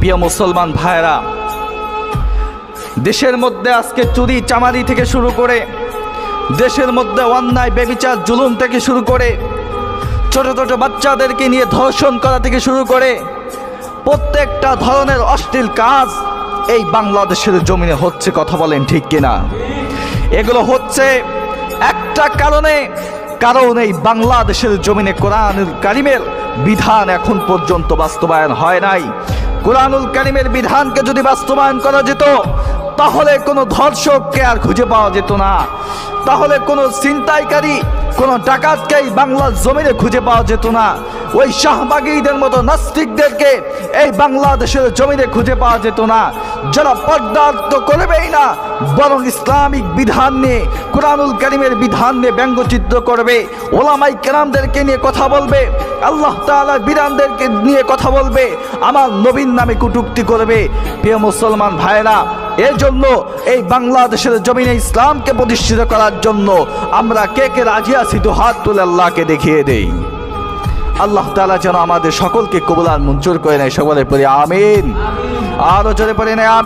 প্রিয় মুসলমান ভাইরা, দেশের মধ্যে আজকে চুরি চামারি থেকে শুরু করে, দেশের মধ্যে অন্যায় বেবিচার জুলুম থেকে শুরু করে, ছোট ছোট বাচ্চাদেরকে নিয়ে ধর্ষণ করা থেকে শুরু করে প্রত্যেকটা ধরনের অশ্লীল কাজ এই বাংলাদেশের জমিনে হচ্ছে। কথা বলেন ঠিক কিনা? এগুলো হচ্ছে একটা কারণে, কারণ এই বাংলাদেশের জমিনে কোরআনুল কারিমের বিধান এখন পর্যন্ত বাস্তবায়ন হয় নাই। কোরআনুল কারিমের বিধানকে যদি বাস্তবায়ন করা যেত তাহলে কোনো ধর্ষককে আর খুঁজে পাওয়া যেত না, তাহলে কোনো ছিনতাইকারী, কোনো ডাকাতকে এই বাংলার জমিনে খুঁজে পাওয়া যেত না, ওই শাহবাগীদের মতো নাস্তিকদেরকে এই বাংলাদেশের জমিনে খুঁজে পাওয়া যেত না, যারা পর্দার্থ করবেই না বরং ইসলামিক বিধান নিয়ে, কোরআনুল কারিমের বিধান নিয়ে ব্যঙ্গচিত্র করবে, ওলামাই কেরামদেরকে নিয়ে কথা বলবে, আল্লাহ তাআলার বিধানদেরকে নিয়ে কথা বলবে, আমার নবীর নামে কটূক্তি করবে। প্রিয় মুসলমান ভাইরা, এর জন্য এই বাংলাদেশের জমিনে ইসলামকে প্রতিষ্ঠিত করার জন্য আমরা কে কে রাজি আছি তো হাত তুলে আল্লাহকে দেখিয়ে দেই। আল্লাহ তাআলা যেন আমাদের সকলকে কবুল আর মঞ্জুর করে নেয়। সকলে পড়ি আমিন। আরো জোরে পড়ি না।